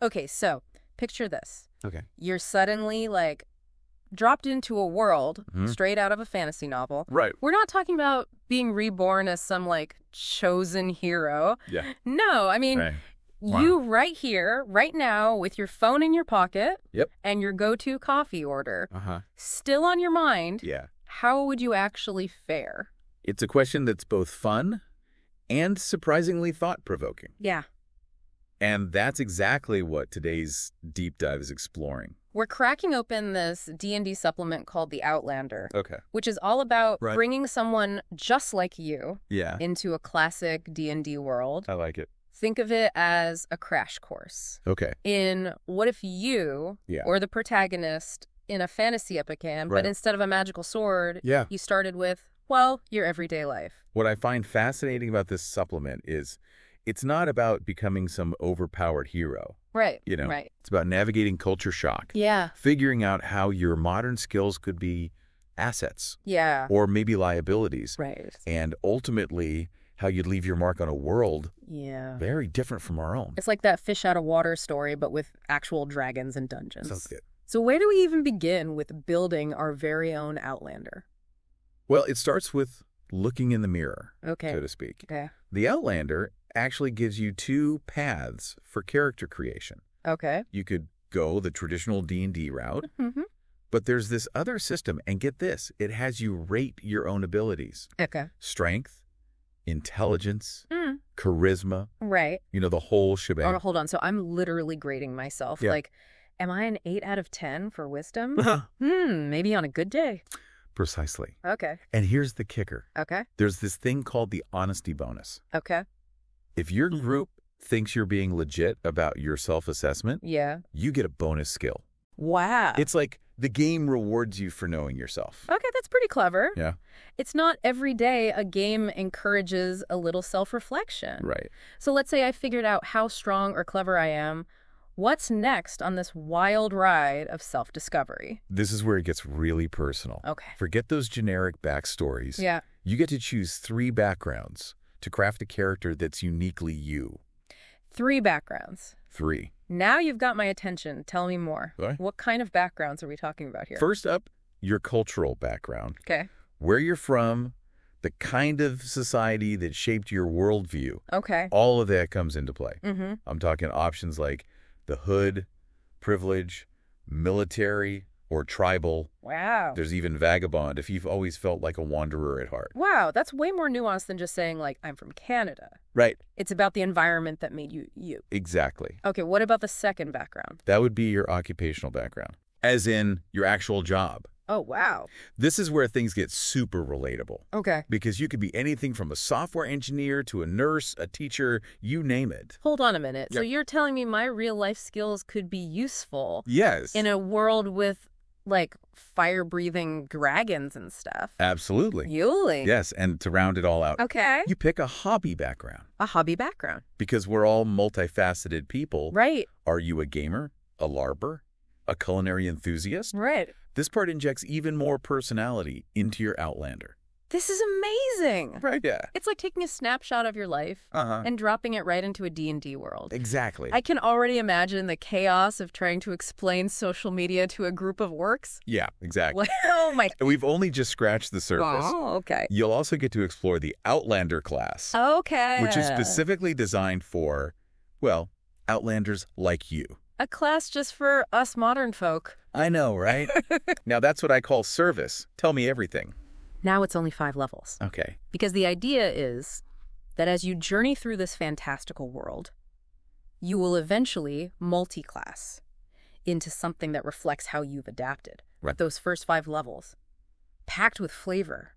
Okay, so picture this. Okay. You're suddenly, like, dropped into a world straight out of a fantasy novel. Right. We're not talking about being reborn as some, like, chosen hero. Yeah. No, I mean, Right. Wow. you right here, right now, with your phone in your pocket Yep. and your go-to coffee order, Uh-huh. still on your mind, Yeah. how would you actually fare? It's a question that's both fun and surprisingly thought-provoking. Yeah. And that's exactly what today's deep dive is exploring. We're cracking open this D&D supplement called the Outlander, Okay. which is all about Right. bringing someone just like you Yeah. into a classic D&D world. I like it. Think of it as a crash course Okay. in what if you or the protagonist in a fantasy epic game, Right. but instead of a magical sword, Yeah. you started with, well, your everyday life. What I find fascinating about this supplement is it's not about becoming some overpowered hero. Right. You know, Right. it's about navigating culture shock. Yeah. Figuring out how your modern skills could be assets. Yeah. Or maybe liabilities. Right. And ultimately, how you'd leave your mark on a world Yeah. very different from our own. It's like that fish out of water story, but with actual dragons and dungeons. Sounds good. So where do we even begin with building our very own Outlander? Well, it starts with looking in the mirror, Okay. so to speak. Okay. The Outlander actually gives you two paths for character creation. Okay. You could go the traditional D&D route, Mm-hmm. but there's this other system, and get this, it has you rate your own abilities. Okay. Strength, intelligence, Mm. charisma, Right. the whole shebang. Oh, hold on. So I'm literally grading myself. Yeah. Like, am I an 8 out of 10 for wisdom? Maybe on a good day. Precisely. Okay. And here's the kicker. Okay. There's this thing called the honesty bonus. Okay. If your group thinks you're being legit about your self-assessment, Yeah. you get a bonus skill. Wow. It's like the game rewards you for knowing yourself. Okay, that's pretty clever. Yeah. It's not every day a game encourages a little self-reflection. Right. So let's say I figured out how strong or clever I am. What's next on this wild ride of self-discovery? This is where it gets really personal. Okay. Forget those generic backstories. Yeah. You get to choose 3 backgrounds to craft a character that's uniquely you. 3 backgrounds. 3. Now you've got my attention. Tell me more. What? What kind of backgrounds are we talking about here? First up, your cultural background. Okay. Where you're from, the kind of society that shaped your worldview. Okay. All of that comes into play. Mm-hmm. I'm talking options like the hood, privilege, military, or tribal. Wow. There's even vagabond if you've always felt like a wanderer at heart. Wow, that's way more nuanced than just saying, like, I'm from Canada. Right. It's about the environment that made you you. Exactly. Okay, what about the second background? That would be your occupational background, as in your actual job. Oh, wow. This is where things get super relatable. Okay. Because you could be anything from a software engineer to a nurse, a teacher, you name it. Hold on a minute. So Yep. you're telling me my real-life skills could be useful Yes. in a world with, like, fire-breathing dragons and stuff? Absolutely. Yuli. Yes, and to round it all out, Okay. you pick a hobby background. A hobby background. Because we're all multifaceted people. Right. Are you a gamer, a LARPer, a culinary enthusiast? Right. This part injects even more personality into your Outlander. This is amazing. Right, yeah. It's like taking a snapshot of your life Uh-huh. and dropping it right into a D&D world. Exactly. I can already imagine the chaos of trying to explain social media to a group of orcs. Yeah, exactly. Oh, my. We've only just scratched the surface. Oh, okay. You'll also get to explore the Outlander class, Okay. which is specifically designed for, well, Outlanders like you. A class just for us modern folk. I know, right? Now, that's what I call service. Tell me everything. Now it's only 5 levels. Okay. Because the idea is that as you journey through this fantastical world, you will eventually multi-class into something that reflects how you've adapted. Right. Those first 5 levels, packed with flavor.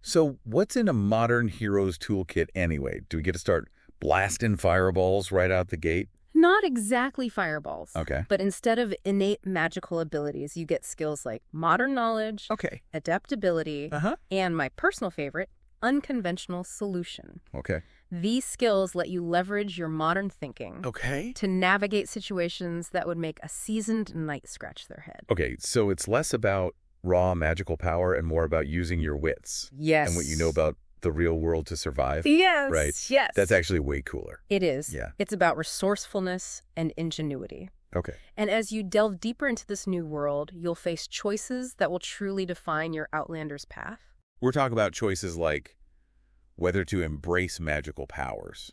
So what's in a modern hero's toolkit anyway? Do we get to start blasting fireballs right out the gate? Not exactly fireballs. Okay. But instead of innate magical abilities, you get skills like modern knowledge, Okay. adaptability, Uh-huh. and my personal favorite, unconventional solution. Okay. These skills let you leverage your modern thinking Okay. to navigate situations that would make a seasoned knight scratch their head. Okay, so it's less about raw magical power and more about using your wits. Yes. And what you know about the real world to survive. Yes, Right? yes. That's actually way cooler. It is. Yeah. It's about resourcefulness and ingenuity. Okay. And as you delve deeper into this new world, you'll face choices that will truly define your Outlander's path. We're talking about choices like whether to embrace magical powers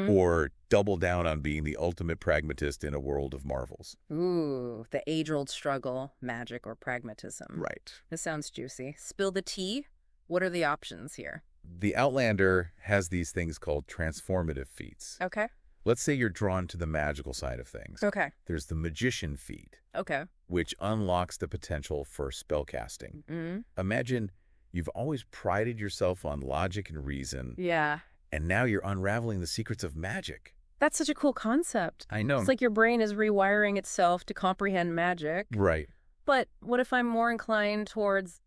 or double down on being the ultimate pragmatist in a world of marvels. Ooh, the age-old struggle, magic or pragmatism. Right. This sounds juicy. Spill the tea. What are the options here? The Outlander has these things called transformative feats. Okay. Let's say you're drawn to the magical side of things. Okay. There's the magician feat, Okay. which unlocks the potential for spellcasting. Mm-hmm. Imagine you've always prided yourself on logic and reason, Yeah. and now you're unraveling the secrets of magic. That's such a cool concept. I know. It's like your brain is rewiring itself to comprehend magic. Right. But what if I'm more inclined towards,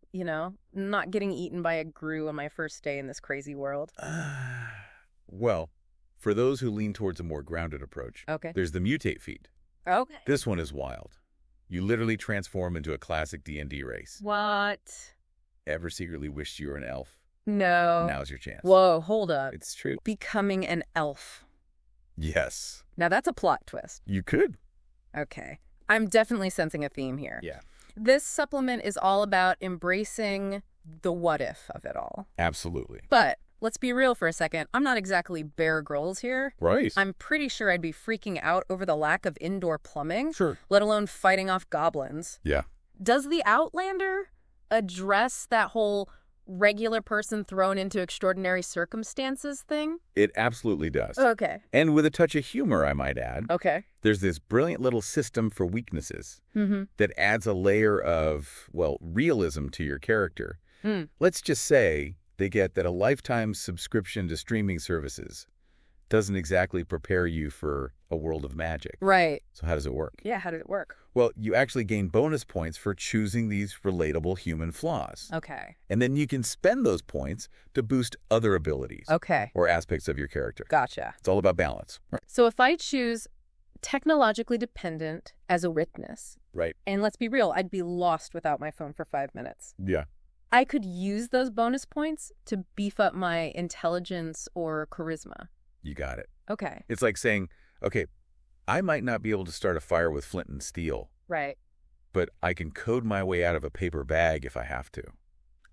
not getting eaten by a grue on my first day in this crazy world? Well, for those who lean towards a more grounded approach, Okay. there's the mutate feat. Okay. This one is wild. You literally transform into a classic D&D race. What? Ever secretly wished you were an elf? No. Now's your chance. Whoa, hold up. It's true. Becoming an elf. Yes. Now that's a plot twist. You could. Okay. I'm definitely sensing a theme here. Yeah. This supplement is all about embracing the what if of it all. Absolutely. But let's be real for a second. I'm not exactly Bear Grylls here. Right. I'm pretty sure I'd be freaking out over the lack of indoor plumbing, Sure. let alone fighting off goblins. Yeah. Does the Outlander address that whole regular person thrown into extraordinary circumstances thing? It absolutely does. Okay. And with a touch of humor, I might add. Okay. There's this brilliant little system for weaknesses that adds a layer of, realism to your character. Let's just say they get that a lifetime subscription to streaming services doesn't exactly prepare you for a world of magic. Right. So how does it work? Yeah, how did it work? Well, you actually gain bonus points for choosing these relatable human flaws. Okay. And then you can spend those points to boost other abilities Okay. or aspects of your character. Gotcha. It's all about balance. So if I choose technologically dependent as a witness, Right. and let's be real, I'd be lost without my phone for 5 minutes. Yeah. I could use those bonus points to beef up my intelligence or charisma. You got it. Okay. It's like saying, okay, I might not be able to start a fire with flint and steel, Right. but I can code my way out of a paper bag if I have to.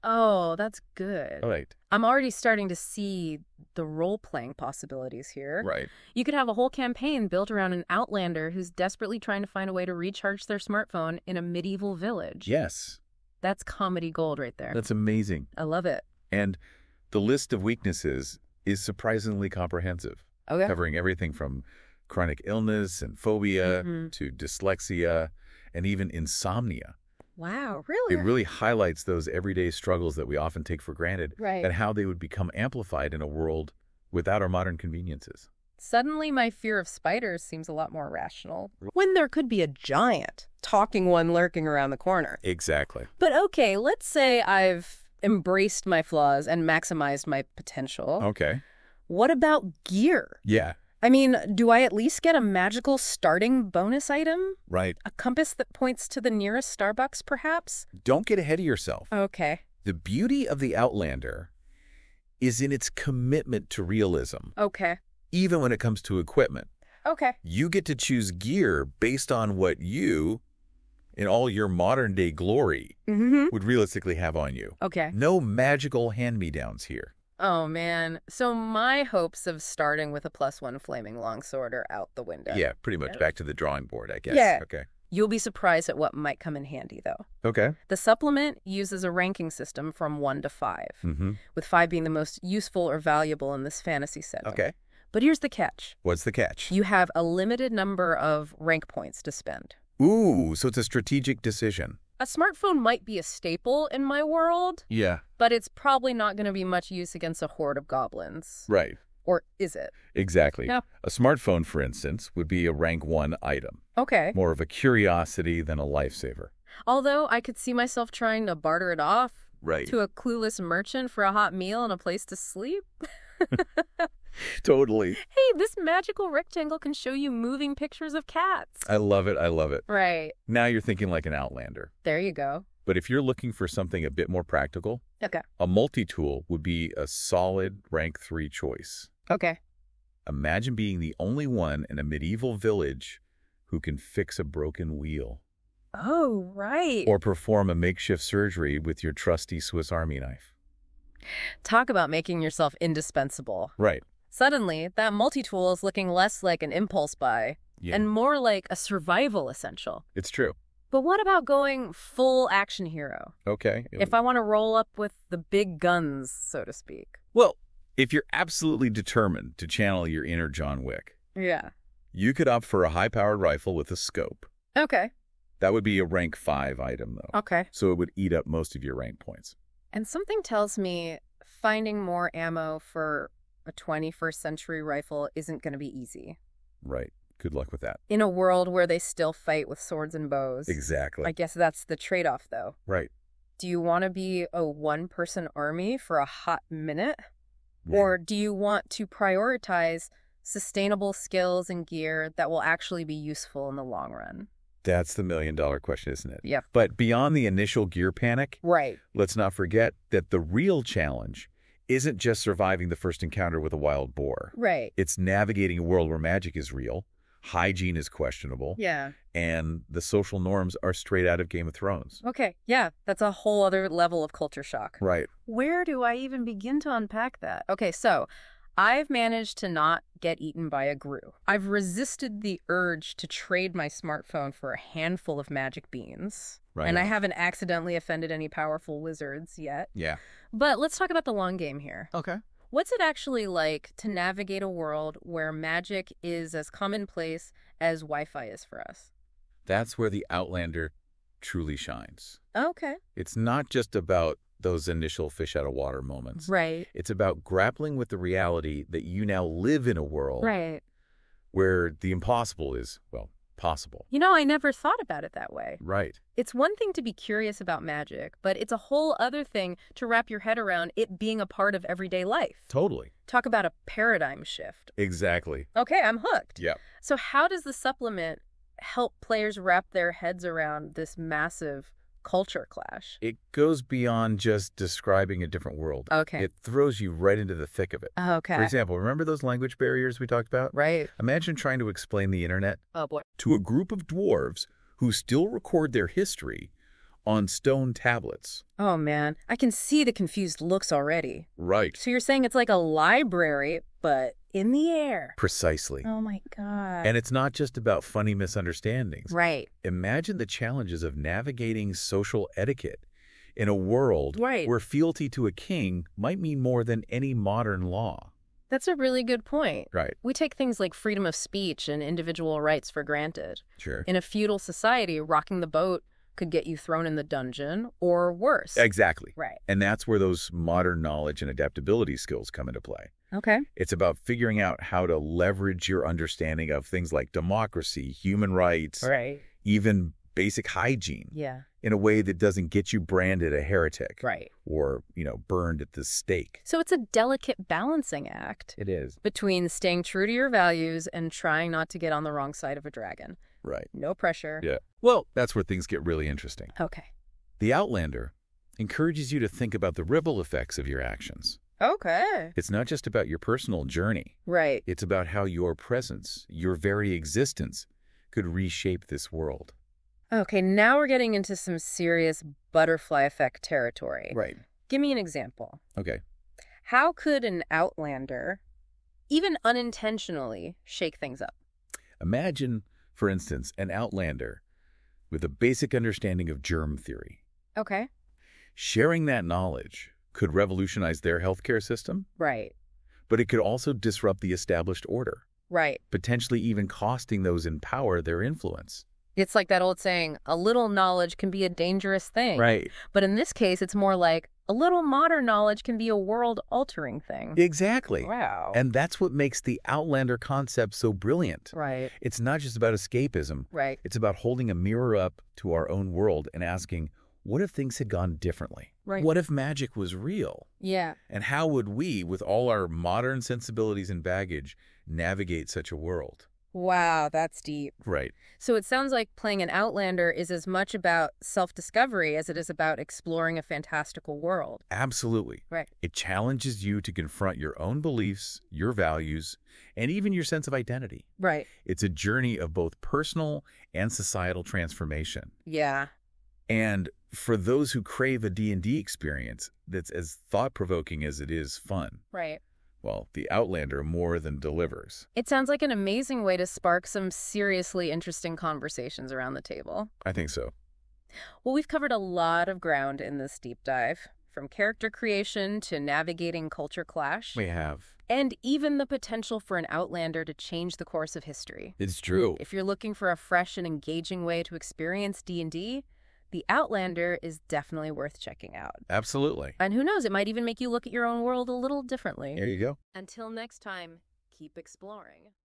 Oh, that's good. Right. I'm already starting to see the role-playing possibilities here. Right. You could have a whole campaign built around an Outlander who's desperately trying to find a way to recharge their smartphone in a medieval village. Yes. That's comedy gold right there. That's amazing. I love it. And the list of weaknesses is surprisingly comprehensive, Okay. covering everything from chronic illness and phobia to dyslexia and even insomnia. Wow, really? It really highlights those everyday struggles that we often take for granted Right. and how they would become amplified in a world without our modern conveniences. Suddenly, my fear of spiders seems a lot more rational. When there could be a giant talking one lurking around the corner. Exactly. But okay, let's say I've embraced my flaws and maximized my potential. Okay. What about gear? Yeah. I mean, do I at least get a magical starting bonus item? Right. A compass that points to the nearest Starbucks, perhaps? Don't get ahead of yourself. Okay. The beauty of the Outlander is in its commitment to realism, Okay. even when it comes to equipment. Okay. You get to choose gear based on what you, in all your modern-day glory, would realistically have on you. Okay. No magical hand-me-downs here. Oh, man. So my hopes of starting with a +1 flaming longsword are out the window. Yeah, pretty much back to the drawing board, I guess. Yeah. Okay. You'll be surprised at what might come in handy, though. Okay. The supplement uses a ranking system from 1 to 5, with 5 being the most useful or valuable in this fantasy setting. Okay. But here's the catch. What's the catch? You have a limited number of rank points to spend. Ooh, so it's a strategic decision. A smartphone might be a staple in my world, Yeah. but it's probably not going to be much use against a horde of goblins. Right. Or is it? Exactly. Yeah. A smartphone, for instance, would be a rank 1 item. Okay. More of a curiosity than a lifesaver. Although I could see myself trying to barter it off Right. to a clueless merchant for a hot meal and a place to sleep. Totally. Hey, this magical rectangle can show you moving pictures of cats. I love it. I love it. Right. Now you're thinking like an Outlander. There you go. But if you're looking for something a bit more practical, Okay. a multi-tool would be a solid rank 3 choice. Okay. Imagine being the only one in a medieval village who can fix a broken wheel. Oh, right. Or perform a makeshift surgery with your trusty Swiss Army knife. Talk about making yourself indispensable. Right. Suddenly, that multi-tool is looking less like an impulse buy and more like a survival essential. It's true. But what about going full action hero? Okay. If I want to roll up with the big guns, so to speak. Well, if you're absolutely determined to channel your inner John Wick, Yeah. you could opt for a high-powered rifle with a scope. Okay. That would be a rank 5 item, though. Okay. So it would eat up most of your rank points. And something tells me finding more ammo for a 21st century rifle isn't going to be easy. Right. Good luck with that. In a world where they still fight with swords and bows. Exactly. I guess that's the trade-off, though. Right. Do you want to be a one-person army for a hot minute? Yeah. Or do you want to prioritize sustainable skills and gear that will actually be useful in the long run? That's the million-dollar question, isn't it? Yeah. But beyond the initial gear panic, Right. let's not forget that the real challenge isn't just surviving the first encounter with a wild boar. Right. It's navigating a world where magic is real, hygiene is questionable, Yeah. and the social norms are straight out of Game of Thrones. Okay. Yeah, that's a whole other level of culture shock. Right. Where do I even begin to unpack that? Okay, so I've managed to not get eaten by a grue. I've resisted the urge to trade my smartphone for a handful of magic beans. Right. And I haven't accidentally offended any powerful wizards yet. Yeah. But let's talk about the long game here. Okay. What's it actually like to navigate a world where magic is as commonplace as Wi-Fi is for us? That's where the Outlander truly shines. Okay. It's not just about those initial fish out of water moments. Right. It's about grappling with the reality that you now live in a world Right. where the impossible is, well, possible. You know, I never thought about it that way. Right. It's one thing to be curious about magic, but it's a whole other thing to wrap your head around it being a part of everyday life. Totally. Talk about a paradigm shift. Exactly. Okay, I'm hooked. Yep. So how does the supplement help players wrap their heads around this massive culture clash? It goes beyond just describing a different world. Okay. It throws you right into the thick of it. Okay. For example, remember those language barriers we talked about? Right. Imagine trying to explain the internet Oh, boy. to a group of dwarves who still record their history on stone tablets. Oh, man. I can see the confused looks already. Right. So you're saying it's like a library, but in the air. Precisely. Oh, my God. And it's not just about funny misunderstandings. Right. Imagine the challenges of navigating social etiquette in a world Right. where fealty to a king might mean more than any modern law. That's a really good point. Right. We take things like freedom of speech and individual rights for granted. Sure. In a feudal society, rocking the boat could get you thrown in the dungeon or worse. Exactly. Right. And that's where those modern knowledge and adaptability skills come into play. Okay. It's about figuring out how to leverage your understanding of things like democracy, human rights, Right. even basic hygiene Yeah. in a way that doesn't get you branded a heretic Right. or, burned at the stake. So it's a delicate balancing act It is. between staying true to your values and trying not to get on the wrong side of a dragon. Right. No pressure. Yeah. Well, that's where things get really interesting. Okay. The Outlander encourages you to think about the ripple effects of your actions. Okay. It's not just about your personal journey. Right. It's about how your presence, your very existence, could reshape this world. Okay, now we're getting into some serious butterfly effect territory. Right. Give me an example. Okay. How could an Outlander, even unintentionally, shake things up? Imagine, for instance, an Outlander with a basic understanding of germ theory. Okay. Sharing that knowledge could revolutionize their healthcare system, Right. but it could also disrupt the established order, Right. potentially even costing those in power their influence. It's like that old saying, a little knowledge can be a dangerous thing. Right. But in this case, it's more like a little modern knowledge can be a world-altering thing. Exactly. Wow. And that's what makes the Outlander concept so brilliant. Right. It's not just about escapism. Right. It's about holding a mirror up to our own world and asking, what if things had gone differently? Right. What if magic was real? Yeah. And how would we, with all our modern sensibilities and baggage, navigate such a world? Wow, that's deep. Right. So it sounds like playing an Outlander is as much about self-discovery as it is about exploring a fantastical world. Absolutely. Right. It challenges you to confront your own beliefs, your values, and even your sense of identity. Right. It's a journey of both personal and societal transformation. Yeah. And for those who crave a D&D experience that's as thought-provoking as it is fun, Right. well, the Outlander more than delivers. It sounds like an amazing way to spark some seriously interesting conversations around the table. I think so. Well, we've covered a lot of ground in this deep dive, from character creation to navigating culture clash. We have. And even the potential for an Outlander to change the course of history. It's true. If you're looking for a fresh and engaging way to experience D&D, the Outlander is definitely worth checking out. Absolutely. And who knows, it might even make you look at your own world a little differently. There you go. Until next time, keep exploring.